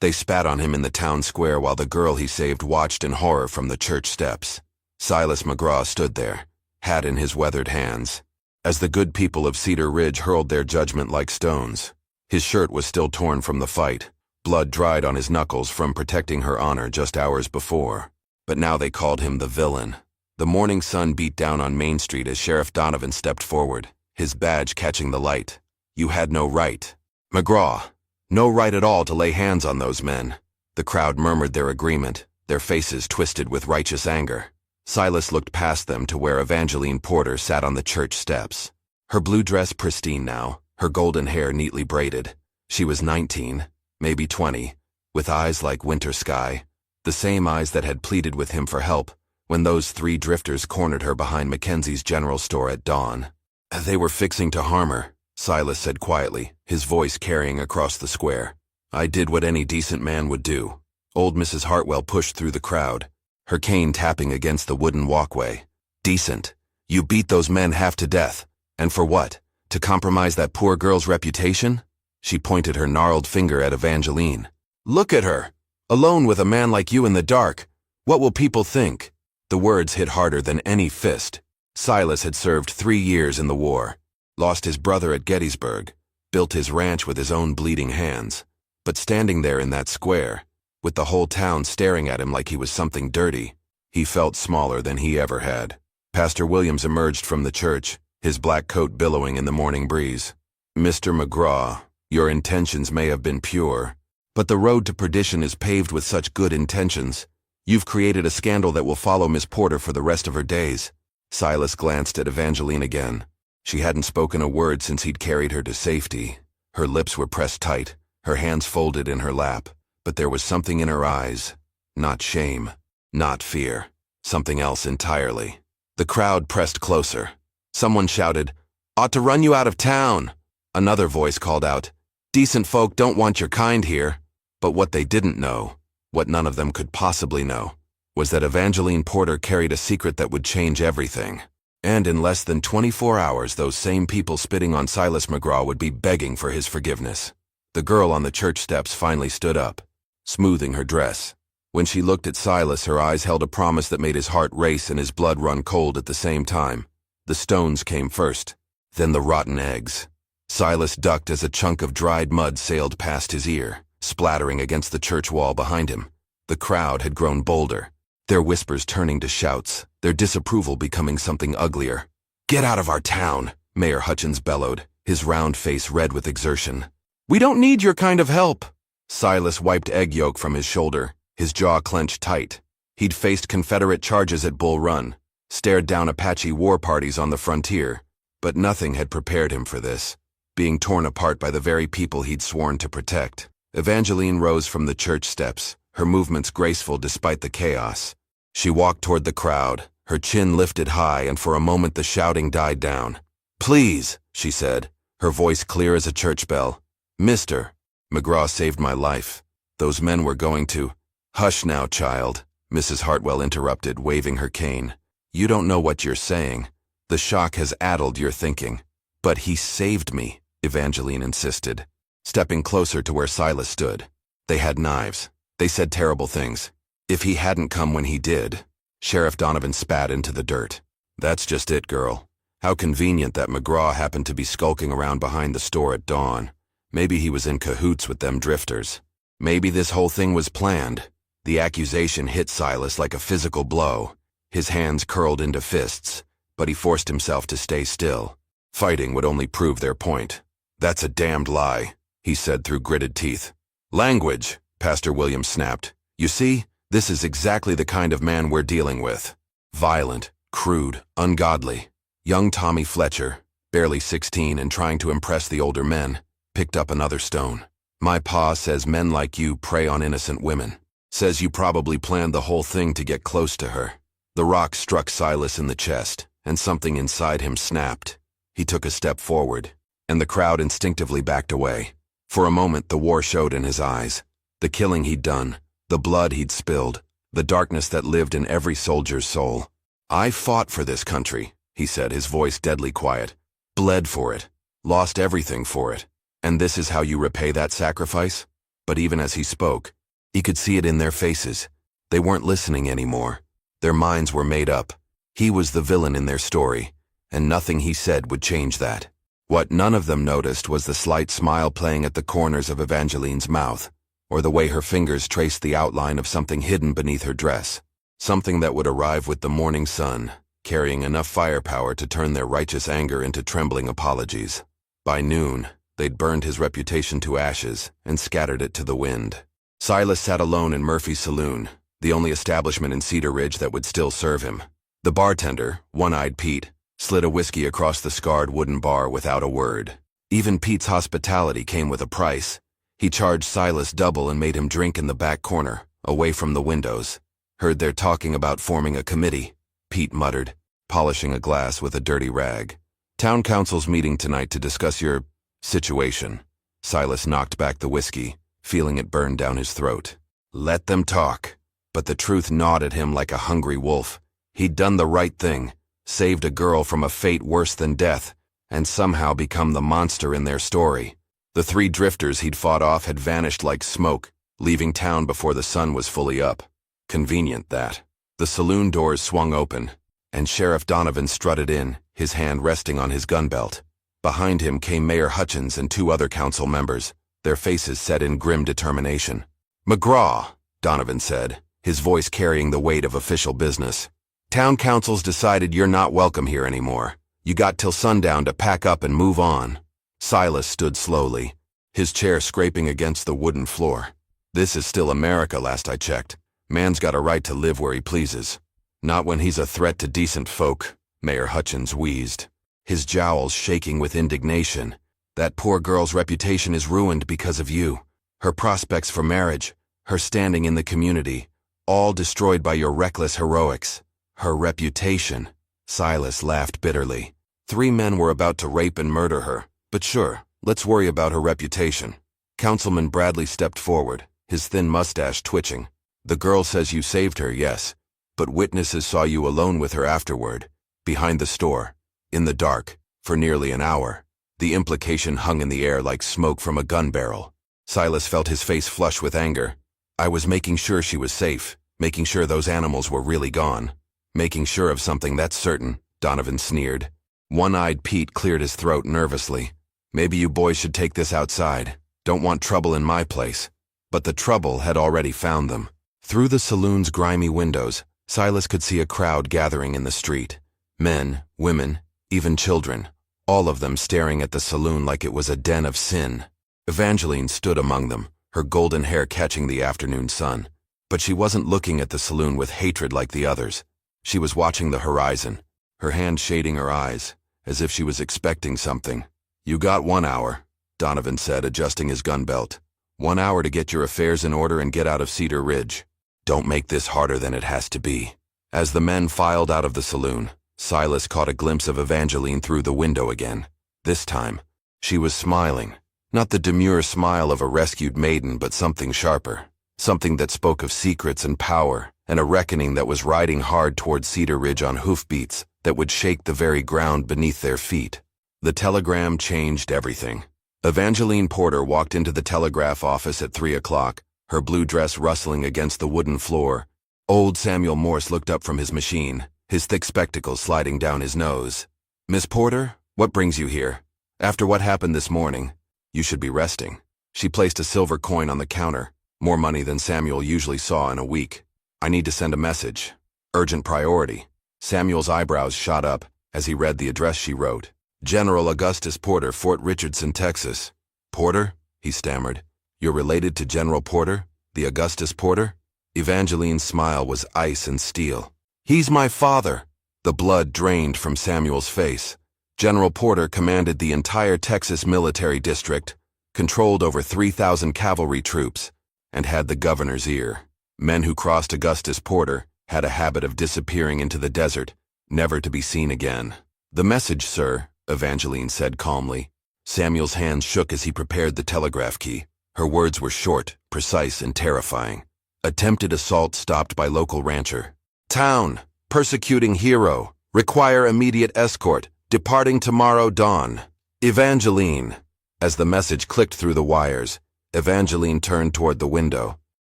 They spat on him in the town square while the girl he saved watched in horror from the church steps. Silas McGraw stood there, hat in his weathered hands, as the good people of Cedar Ridge hurled their judgment like stones. His shirt was still torn from the fight, blood dried on his knuckles from protecting her honor just hours before. But now they called him the villain. The morning sun beat down on Main Street as Sheriff Donovan stepped forward, his badge catching the light. You had no right. McGraw, no right at all to lay hands on those men. The crowd murmured their agreement, their faces twisted with righteous anger. Silas looked past them to where Evangeline Porter sat on the church steps. Her blue dress pristine now, her golden hair neatly braided. She was 19, maybe 20, with eyes like winter sky, the same eyes that had pleaded with him for help when those three drifters cornered her behind Mackenzie's general store at dawn. They were fixing to harm her, Silas said quietly, his voice carrying across the square. I did what any decent man would do. Old Mrs. Hartwell pushed through the crowd, her cane tapping against the wooden walkway. Decent. You beat those men half to death. And for what? To compromise that poor girl's reputation? She pointed her gnarled finger at Evangeline. Look at her. Alone with a man like you in the dark. What will people think? The words hit harder than any fist. Silas had served 3 years in the war, lost his brother at Gettysburg, built his ranch with his own bleeding hands. But standing there in that square, with the whole town staring at him like he was something dirty, he felt smaller than he ever had. Pastor Williams emerged from the church, his black coat billowing in the morning breeze. Mr. McGraw, your intentions may have been pure, but the road to perdition is paved with such good intentions. You've created a scandal that will follow Miss Porter for the rest of her days. Silas glanced at Evangeline again. She hadn't spoken a word since he'd carried her to safety. Her lips were pressed tight, her hands folded in her lap, but there was something in her eyes. Not shame, not fear, something else entirely. The crowd pressed closer. Someone shouted, "Ought to run you out of town." Another voice called out, "Decent folk don't want your kind here." But what they didn't know, what none of them could possibly know, was that Evangeline Porter carried a secret that would change everything. And in less than 24 hours, those same people spitting on Silas McGraw would be begging for his forgiveness. The girl on the church steps finally stood up, smoothing her dress. When she looked at Silas, her eyes held a promise that made his heart race and his blood run cold at the same time. The stones came first, then the rotten eggs. Silas ducked as a chunk of dried mud sailed past his ear, splattering against the church wall behind him. The crowd had grown bolder, their whispers turning to shouts, their disapproval becoming something uglier. "Get out of our town," Mayor Hutchins bellowed, his round face red with exertion. "We don't need your kind of help." Silas wiped egg yolk from his shoulder, his jaw clenched tight. He'd faced Confederate charges at Bull Run, stared down Apache war parties on the frontier, but nothing had prepared him for this, being torn apart by the very people he'd sworn to protect. Evangeline rose from the church steps, her movements graceful despite the chaos. She walked toward the crowd, her chin lifted high, and for a moment the shouting died down. "Please," she said, her voice clear as a church bell. "Mr. McGraw saved my life. Those men were going to—" "Hush now, child," Mrs. Hartwell interrupted, waving her cane. "You don't know what you're saying. The shock has addled your thinking." "But he saved me," Evangeline insisted, stepping closer to where Silas stood. They had knives. They said terrible things. If he hadn't come when he did— Sheriff Donovan spat into the dirt. "That's just it, girl. How convenient that McGraw happened to be skulking around behind the store at dawn. Maybe he was in cahoots with them drifters. Maybe this whole thing was planned." The accusation hit Silas like a physical blow. His hands curled into fists, but he forced himself to stay still. Fighting would only prove their point. "That's a damned lie," he said through gritted teeth. "Language," Pastor Williams snapped. "You see, this is exactly the kind of man we're dealing with. Violent, crude, ungodly." Young Tommy Fletcher, barely 16 and trying to impress the older men, picked up another stone. "My pa says men like you prey on innocent women. Says you probably planned the whole thing to get close to her." The rock struck Silas in the chest, and something inside him snapped. He took a step forward, and the crowd instinctively backed away. For a moment, the war showed in his eyes. The killing he'd done, the blood he'd spilled, the darkness that lived in every soldier's soul. "I fought for this country," he said, his voice deadly quiet. "Bled for it, lost everything for it. And this is how you repay that sacrifice?" But even as he spoke, he could see it in their faces. They weren't listening anymore. Their minds were made up. He was the villain in their story, and nothing he said would change that. What none of them noticed was the slight smile playing at the corners of Evangeline's mouth, or the way her fingers traced the outline of something hidden beneath her dress. Something that would arrive with the morning sun, carrying enough firepower to turn their righteous anger into trembling apologies. By noon, they'd burned his reputation to ashes and scattered it to the wind. Silas sat alone in Murphy's saloon, the only establishment in Cedar Ridge that would still serve him. The bartender, One-Eyed Pete, slid a whiskey across the scarred wooden bar without a word. Even Pete's hospitality came with a price. He charged Silas double and made him drink in the back corner, away from the windows. Heard they're talking about forming a committee, Pete muttered, polishing a glass with a dirty rag. Town council's meeting tonight to discuss your situation. Silas knocked back the whiskey, feeling it burn down his throat. Let them talk. But the truth gnawed at him like a hungry wolf. He'd done the right thing, saved a girl from a fate worse than death, and somehow become the monster in their story. The 3 drifters he'd fought off had vanished like smoke, leaving town before the sun was fully up. Convenient, that. The saloon doors swung open, and Sheriff Donovan strutted in, his hand resting on his gun belt. Behind him came Mayor Hutchins and 2 other council members, their faces set in grim determination. "McGraw," Donovan said, his voice carrying the weight of official business. "Town council's decided you're not welcome here anymore. You got till sundown to pack up and move on." Silas stood slowly, his chair scraping against the wooden floor. "This is still America, last I checked. Man's got a right to live where he pleases. Not when he's a threat to decent folk," Mayor Hutchins wheezed, his jowls shaking with indignation. "That poor girl's reputation is ruined because of you. Her prospects for marriage, her standing in the community, all destroyed by your reckless heroics. Her reputation." Silas laughed bitterly. 3 men were about to rape and murder her, but sure, let's worry about her reputation. Councilman Bradley stepped forward, his thin mustache twitching. "The girl says you saved her, yes, but witnesses saw you alone with her afterward, behind the store, in the dark, for nearly an hour." The implication hung in the air like smoke from a gun barrel. Silas felt his face flush with anger. "I was making sure she was safe, making sure those animals were really gone." "Making sure of something, that's certain," Donovan sneered. One-Eyed Pete cleared his throat nervously. "Maybe you boys should take this outside. Don't want trouble in my place." But the trouble had already found them. Through the saloon's grimy windows, Silas could see a crowd gathering in the street. Men, women, even children, all of them staring at the saloon like it was a den of sin. Evangeline stood among them, her golden hair catching the afternoon sun. But she wasn't looking at the saloon with hatred like the others. She was watching the horizon, her hand shading her eyes, as if she was expecting something. "You got 1 hour," Donovan said, adjusting his gun belt. 1 hour to get your affairs in order and get out of Cedar Ridge. Don't make this harder than it has to be." As the men filed out of the saloon, Silas caught a glimpse of Evangeline through the window again. This time, she was smiling. Not the demure smile of a rescued maiden, but something sharper. Something that spoke of secrets and power, and a reckoning that was riding hard toward Cedar Ridge on hoofbeats that would shake the very ground beneath their feet. The telegram changed everything. Evangeline Porter walked into the telegraph office at 3 o'clock, her blue dress rustling against the wooden floor. Old Samuel Morse looked up from his machine, his thick spectacles sliding down his nose. "Miss Porter, what brings you here? After what happened this morning, you should be resting." She placed a silver coin on the counter, more money than Samuel usually saw in a week. "I need to send a message. Urgent priority." Samuel's eyebrows shot up as he read the address she wrote. "General Augustus Porter, Fort Richardson, Texas." "Porter?" he stammered. "You're related to General Porter, the Augustus Porter?" Evangeline's smile was ice and steel. "He's my father." The blood drained from Samuel's face. General Porter commanded the entire Texas military district, controlled over 3,000 cavalry troops, and had the governor's ear. Men who crossed Augustus Porter had a habit of disappearing into the desert, never to be seen again. "The message, sir," Evangeline said calmly. Samuel's hands shook as he prepared the telegraph key. Her words were short, precise, and terrifying. "Attempted assault stopped by local rancher. Town, persecuting hero. Require immediate escort. Departing tomorrow dawn. Evangeline." As the message clicked through the wires, Evangeline turned toward the window.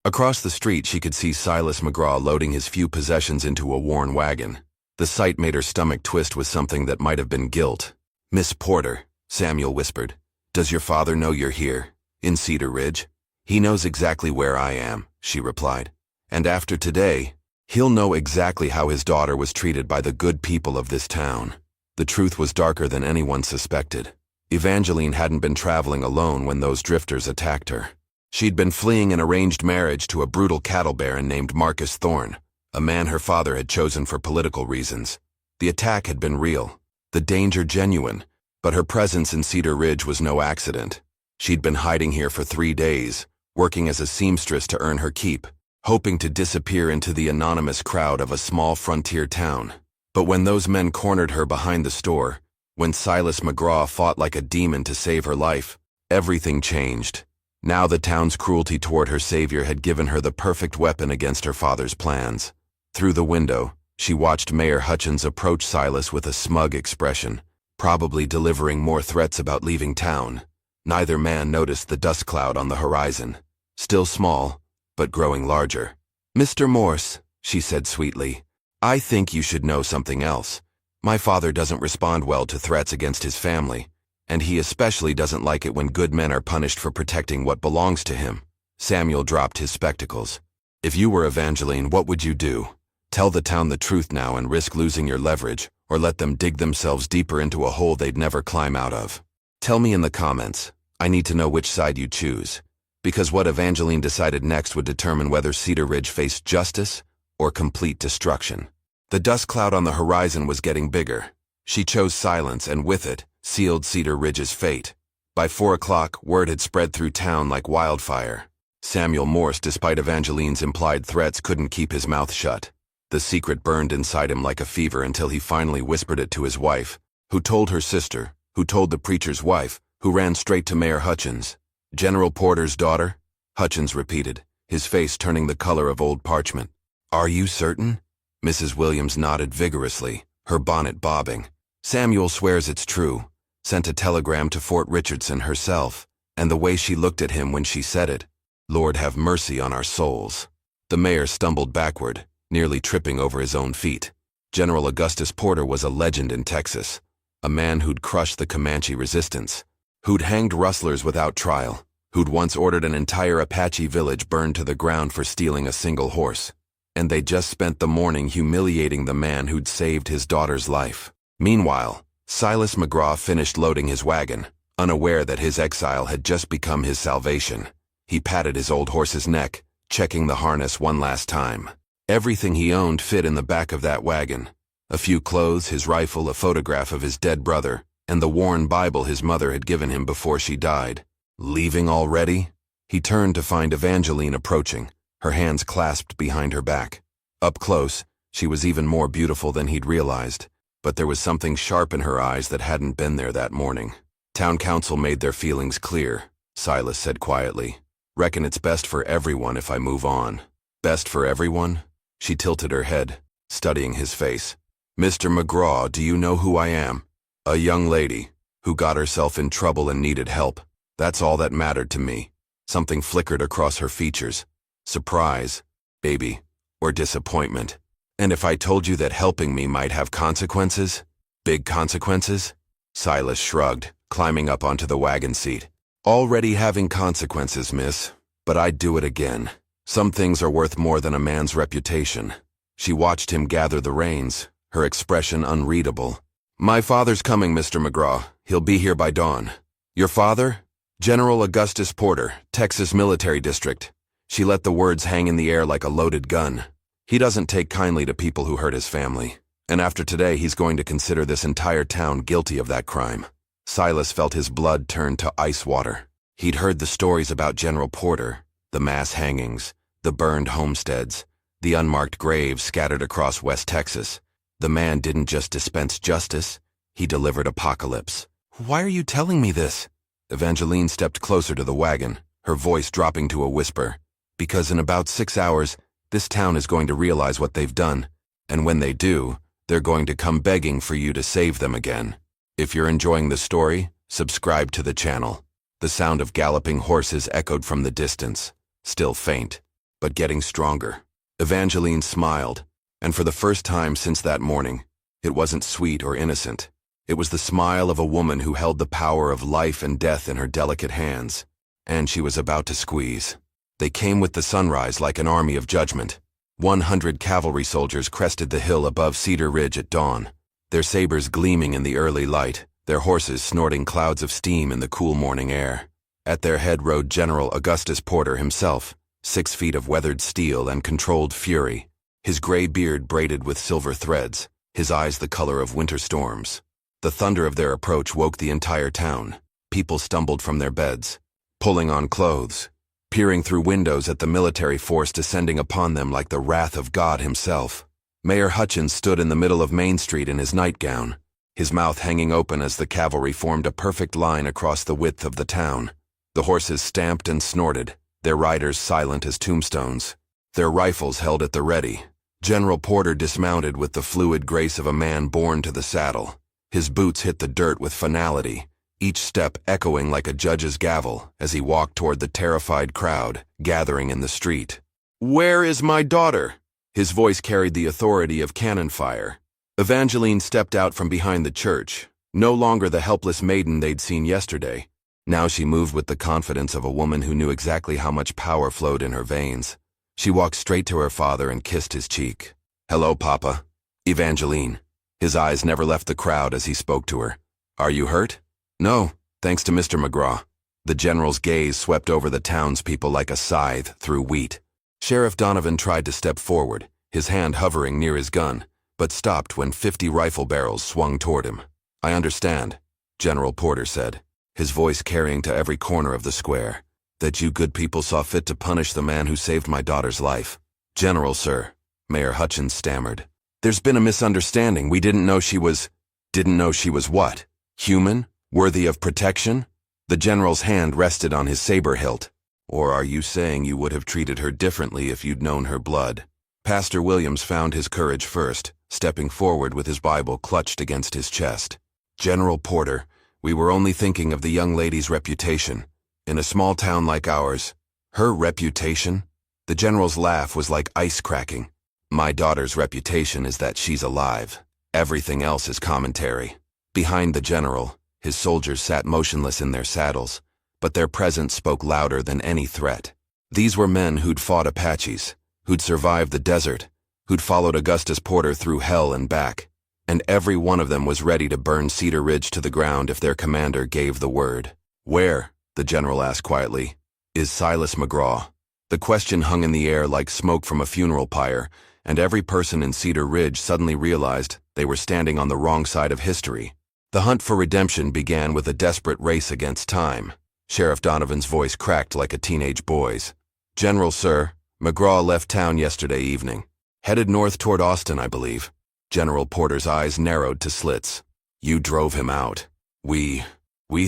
Across the street, she could see Silas McGraw loading his few possessions into a worn wagon. The sight made her stomach twist with something that might have been guilt. "Miss Porter," Samuel whispered, "does your father know you're here, in Cedar Ridge?" "He knows exactly where I am," she replied. "And after today, he'll know exactly how his daughter was treated by the good people of this town." The truth was darker than anyone suspected. Evangeline hadn't been traveling alone when those drifters attacked her. She'd been fleeing an arranged marriage to a brutal cattle baron named Marcus Thorne, a man her father had chosen for political reasons. The attack had been real, the danger genuine, but her presence in Cedar Ridge was no accident. She'd been hiding here for 3 days, working as a seamstress to earn her keep, hoping to disappear into the anonymous crowd of a small frontier town. But when those men cornered her behind the store, when Silas McGraw fought like a demon to save her life, everything changed. Now the town's cruelty toward her savior had given her the perfect weapon against her father's plans. Through the window, she watched Mayor Hutchins approach Silas with a smug expression, probably delivering more threats about leaving town. Neither man noticed the dust cloud on the horizon, still small, but growing larger. "Mr. Morse," she said sweetly, "I think you should know something else. My father doesn't respond well to threats against his family, and he especially doesn't like it when good men are punished for protecting what belongs to him." Samuel dropped his spectacles. "If you were Evangeline, what would you do? Tell the town the truth now and risk losing your leverage, or let them dig themselves deeper into a hole they'd never climb out of? Tell me in the comments. I need to know which side you choose, because what Evangeline decided next would determine whether Cedar Ridge faced justice or complete destruction." The dust cloud on the horizon was getting bigger. She chose silence, and with it, sealed Cedar Ridge's fate. By 4 o'clock, word had spread through town like wildfire. Samuel Morse, despite Evangeline's implied threats, couldn't keep his mouth shut. The secret burned inside him like a fever until he finally whispered it to his wife, who told her sister, who told the preacher's wife, who ran straight to Mayor Hutchins. "General Porter's daughter?" Hutchins repeated, his face turning the color of old parchment. "Are you certain?" Mrs. Williams nodded vigorously, her bonnet bobbing. "Samuel swears it's true. Sent a telegram to Fort Richardson herself, and the way she looked at him when she said it. Lord have mercy on our souls." The mayor stumbled backward, nearly tripping over his own feet. General Augustus Porter was a legend in Texas, a man who'd crushed the Comanche resistance, who'd hanged rustlers without trial, who'd once ordered an entire Apache village burned to the ground for stealing a single horse. And they just spent the morning humiliating the man who'd saved his daughter's life. Meanwhile, Silas McGraw finished loading his wagon, unaware that his exile had just become his salvation. He patted his old horse's neck, checking the harness one last time. Everything he owned fit in the back of that wagon. A few clothes, his rifle, a photograph of his dead brother, and the worn Bible his mother had given him before she died. Leaving already? He turned to find Evangeline approaching, her hands clasped behind her back. Up close, she was even more beautiful than he'd realized, but there was something sharp in her eyes that hadn't been there that morning. "Town council made their feelings clear," Silas said quietly. "Reckon it's best for everyone if I move on." "Best for everyone?" She tilted her head, studying his face. "Mr. McGraw, do you know who I am? A young lady who got herself in trouble and needed help. That's all that mattered to me." Something flickered across her features. Surprise, maybe, or disappointment. "And if I told you that helping me might have consequences? Big consequences?" Silas shrugged, climbing up onto the wagon seat. "Already having consequences, miss, but I'd do it again. Some things are worth more than a man's reputation." She watched him gather the reins, her expression unreadable. "My father's coming, Mr. McGraw. He'll be here by dawn." "Your father?" "General Augustus Porter, Texas Military District." She let the words hang in the air like a loaded gun. "He doesn't take kindly to people who hurt his family, and after today he's going to consider this entire town guilty of that crime." Silas felt his blood turn to ice water. He'd heard the stories about General Porter, the mass hangings, the burned homesteads, the unmarked graves scattered across West Texas. The man didn't just dispense justice, he delivered apocalypse. "Why are you telling me this?" Evangeline stepped closer to the wagon, her voice dropping to a whisper. "Because in about 6 hours, this town is going to realize what they've done, and when they do, they're going to come begging for you to save them again. If you're enjoying the story, subscribe to the channel. The sound of galloping horses echoed from the distance, still faint, but getting stronger. Evangeline smiled, and for the first time since that morning, it wasn't sweet or innocent. It was the smile of a woman who held the power of life and death in her delicate hands, and she was about to squeeze. They came with the sunrise like an army of judgment. 100 cavalry soldiers crested the hill above Cedar Ridge at dawn, their sabers gleaming in the early light, their horses snorting clouds of steam in the cool morning air. At their head rode General Augustus Porter himself, 6 feet of weathered steel and controlled fury, his gray beard braided with silver threads, his eyes the color of winter storms. The thunder of their approach woke the entire town. People stumbled from their beds, pulling on clothes, peering through windows at the military force descending upon them like the wrath of God himself. Mayor Hutchins stood in the middle of Main Street in his nightgown, his mouth hanging open as the cavalry formed a perfect line across the width of the town. The horses stamped and snorted, their riders silent as tombstones, their rifles held at the ready. General Porter dismounted with the fluid grace of a man born to the saddle. His boots hit the dirt with finality, each step echoing like a judge's gavel as he walked toward the terrified crowd gathering in the street. "Where is my daughter?" His voice carried the authority of cannon fire. Evangeline stepped out from behind the church, no longer the helpless maiden they'd seen yesterday. Now she moved with the confidence of a woman who knew exactly how much power flowed in her veins. She walked straight to her father and kissed his cheek. "Hello, Papa." "Evangeline." His eyes never left the crowd as he spoke to her. "Are you hurt?" "No, thanks to Mr. McGraw." The general's gaze swept over the townspeople like a scythe through wheat. Sheriff Donovan tried to step forward, his hand hovering near his gun, but stopped when 50 rifle barrels swung toward him. "I understand," General Porter said, his voice carrying to every corner of the square, "that you good people saw fit to punish the man who saved my daughter's life." "General, sir," Mayor Hutchins stammered, "there's been a misunderstanding. We didn't know she was..." "Didn't know she was what? Human? Worthy of protection?" The general's hand rested on his saber hilt. "Or are you saying you would have treated her differently if you'd known her blood?" Pastor Williams found his courage first, stepping forward with his Bible clutched against his chest. "General Porter, we were only thinking of the young lady's reputation. In a small town like ours, her reputation?" The general's laugh was like ice cracking. "My daughter's reputation is that she's alive. Everything else is commentary." Behind the general, his soldiers sat motionless in their saddles, but their presence spoke louder than any threat. These were men who'd fought Apaches, who'd survived the desert, who'd followed Augustus Porter through hell and back, and every one of them was ready to burn Cedar Ridge to the ground if their commander gave the word. "Where," the general asked quietly, "is Silas McGraw?" The question hung in the air like smoke from a funeral pyre, and every person in Cedar Ridge suddenly realized they were standing on the wrong side of history. The hunt for redemption began with a desperate race against time. Sheriff Donovan's voice cracked like a teenage boy's. "General, sir, McGraw left town yesterday evening. Headed north toward Austin, I believe." General Porter's eyes narrowed to slits. "You drove him out. We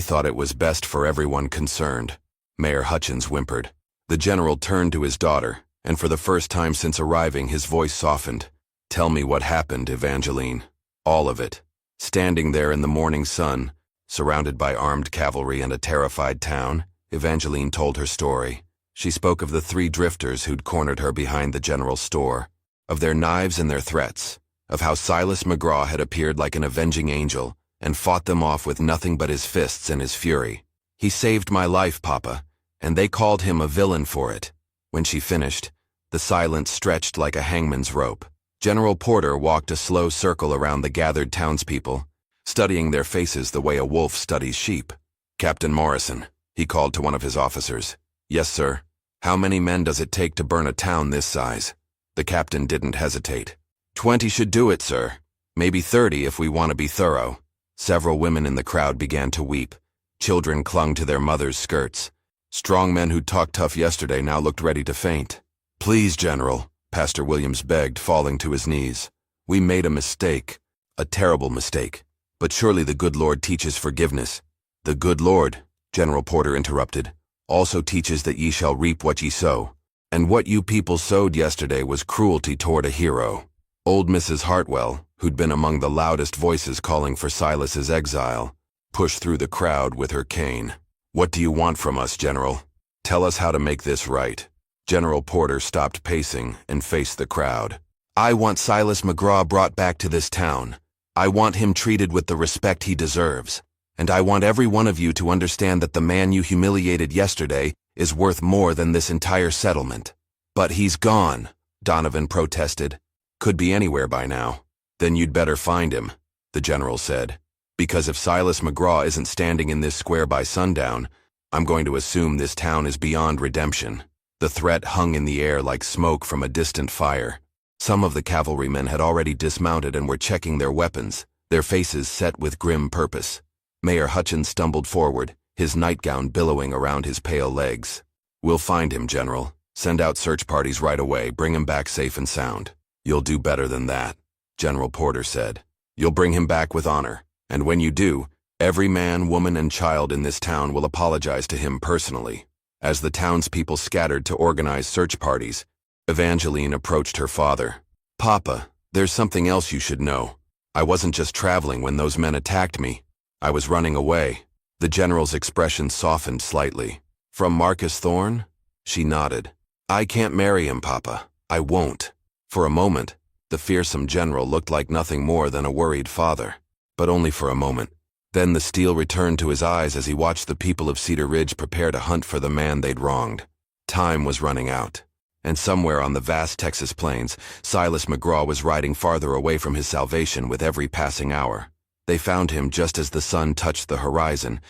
thought it was best for everyone concerned." Mayor Hutchins whimpered. The general turned to his daughter, and for the first time since arriving, his voice softened. "Tell me what happened, Evangeline. All of it." Standing there in the morning sun, surrounded by armed cavalry and a terrified town, Evangeline told her story. She spoke of the 3 drifters who'd cornered her behind the general's store, of their knives and their threats, of how Silas McGraw had appeared like an avenging angel and fought them off with nothing but his fists and his fury. "He saved my life, Papa, and they called him a villain for it." When she finished, the silence stretched like a hangman's rope. General Porter walked a slow circle around the gathered townspeople, studying their faces the way a wolf studies sheep. "Captain Morrison," he called to one of his officers. "Yes, sir." "How many men does it take to burn a town this size?" The captain didn't hesitate. 20 should do it, sir. Maybe 30 if we want to be thorough." Several women in the crowd began to weep. Children clung to their mothers' skirts. Strong men who talked tough yesterday now looked ready to faint. "Please, General," Pastor Williams begged, falling to his knees. "We made a mistake. A terrible mistake. But surely the good Lord teaches forgiveness." "The good Lord," General Porter interrupted, "also teaches that ye shall reap what ye sow. And what you people sowed yesterday was cruelty toward a hero." Old Mrs. Hartwell, who'd been among the loudest voices calling for Silas's exile, pushed through the crowd with her cane. "What do you want from us, General? Tell us how to make this right." General Porter stopped pacing and faced the crowd. "I want Silas McGraw brought back to this town. I want him treated with the respect he deserves. And I want every one of you to understand that the man you humiliated yesterday is worth more than this entire settlement." "But he's gone," Donovan protested. "Could be anywhere by now." "Then you'd better find him," the general said. "Because if Silas McGraw isn't standing in this square by sundown, I'm going to assume this town is beyond redemption." The threat hung in the air like smoke from a distant fire. Some of the cavalrymen had already dismounted and were checking their weapons, their faces set with grim purpose. Mayor Hutchins stumbled forward, his nightgown billowing around his pale legs. "We'll find him, General. Send out search parties right away, bring him back safe and sound." "You'll do better than that," General Porter said. "You'll bring him back with honor, and when you do, every man, woman, and child in this town will apologize to him personally." As the townspeople scattered to organize search parties, Evangeline approached her father. "Papa, there's something else you should know. I wasn't just traveling when those men attacked me. I was running away." The general's expression softened slightly. "From Marcus Thorne?" She nodded. "I can't marry him, Papa. I won't." For a moment, the fearsome general looked like nothing more than a worried father. But only for a moment. Then the steel returned to his eyes as he watched the people of Cedar Ridge prepare to hunt for the man they'd wronged. Time was running out. And somewhere on the vast Texas plains, Silas McGraw was riding farther away from his salvation with every passing hour. They found him just as the sun touched the horizon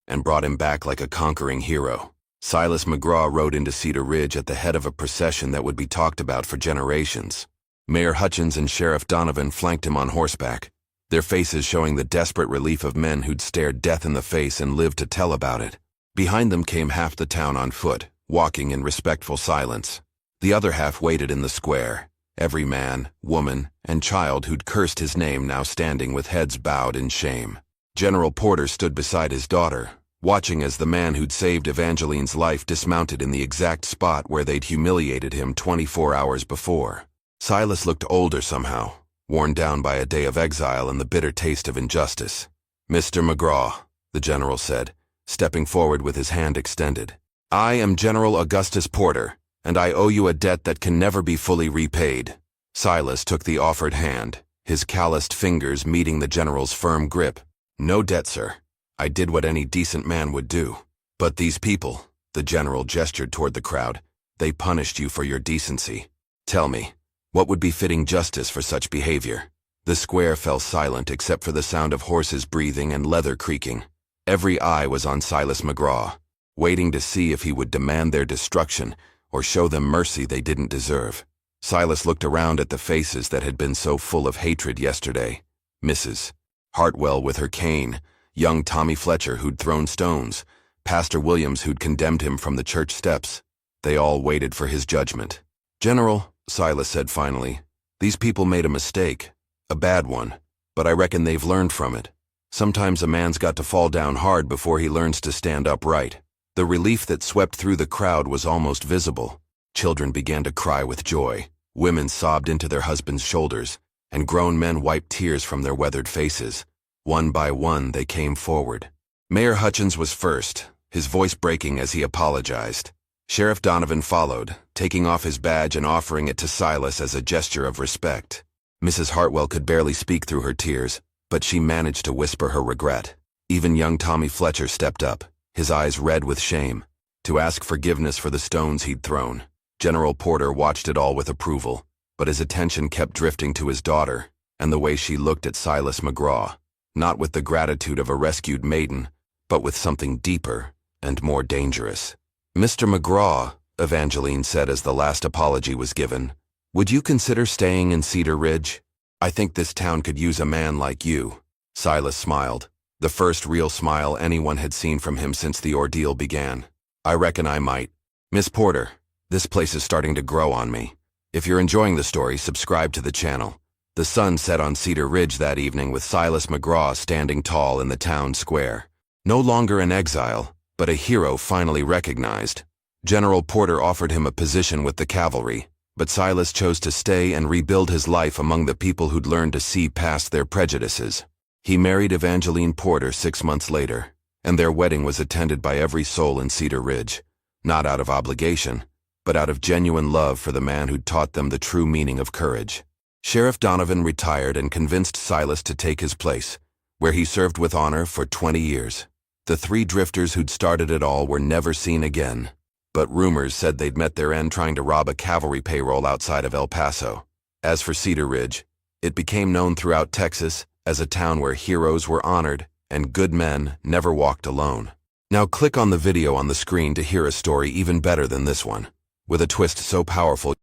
and brought him back like a conquering hero. Silas McGraw rode into Cedar Ridge at the head of a procession that would be talked about for generations. Mayor Hutchins and Sheriff Donovan flanked him on horseback, their faces showing the desperate relief of men who'd stared death in the face and lived to tell about it. Behind them came half the town on foot, walking in respectful silence. The other half waited in the square, every man, woman, and child who'd cursed his name now standing with heads bowed in shame. General Porter stood beside his daughter, watching as the man who'd saved Evangeline's life dismounted in the exact spot where they'd humiliated him 24 hours before. Silas looked older somehow, worn down by a day of exile and the bitter taste of injustice. "Mr. McGraw," the general said, stepping forward with his hand extended. "I am General Augustus Porter, and I owe you a debt that can never be fully repaid." Silas took the offered hand, his calloused fingers meeting the general's firm grip. "No debt, sir. I did what any decent man would do. But these people," the general gestured toward the crowd, "they punished you for your decency. Tell me, what would be fitting justice for such behavior?" The square fell silent except for the sound of horses breathing and leather creaking. Every eye was on Silas McGraw, waiting to see if he would demand their destruction or show them mercy they didn't deserve. Silas looked around at the faces that had been so full of hatred yesterday. Mrs. Hartwell with her cane, young Tommy Fletcher who'd thrown stones, Pastor Williams who'd condemned him from the church steps. They all waited for his judgment. "General," Silas said finally, "these people made a mistake, a bad one, but I reckon they've learned from it. Sometimes a man's got to fall down hard before he learns to stand upright." The relief that swept through the crowd was almost visible. Children began to cry with joy, women sobbed into their husbands' shoulders, and grown men wiped tears from their weathered faces. One by one, they came forward. Mayor Hutchins was first, his voice breaking as he apologized. Sheriff Donovan followed, taking off his badge and offering it to Silas as a gesture of respect. Mrs. Hartwell could barely speak through her tears, but she managed to whisper her regret. Even young Tommy Fletcher stepped up, his eyes red with shame, to ask forgiveness for the stones he'd thrown. General Porter watched it all with approval, but his attention kept drifting to his daughter and the way she looked at Silas McGraw, not with the gratitude of a rescued maiden, but with something deeper and more dangerous. "Mr. McGraw," Evangeline said as the last apology was given, "would you consider staying in Cedar Ridge? I think this town could use a man like you." Silas smiled, the first real smile anyone had seen from him since the ordeal began. "I reckon I might. Miss Porter, this place is starting to grow on me. If you're enjoying the story, subscribe to the channel." The sun set on Cedar Ridge that evening with Silas McGraw standing tall in the town square. No longer an exile, but a hero finally recognized. General Porter offered him a position with the cavalry, but Silas chose to stay and rebuild his life among the people who'd learned to see past their prejudices. He married Evangeline Porter 6 months later, and their wedding was attended by every soul in Cedar Ridge, not out of obligation, but out of genuine love for the man who'd taught them the true meaning of courage. Sheriff Donovan retired and convinced Silas to take his place, where he served with honor for 20 years. The three drifters who'd started it all were never seen again, but rumors said they'd met their end trying to rob a cavalry payroll outside of El Paso. As for Cedar Ridge, it became known throughout Texas as a town where heroes were honored and good men never walked alone. Now click on the video on the screen to hear a story even better than this one, with a twist so powerful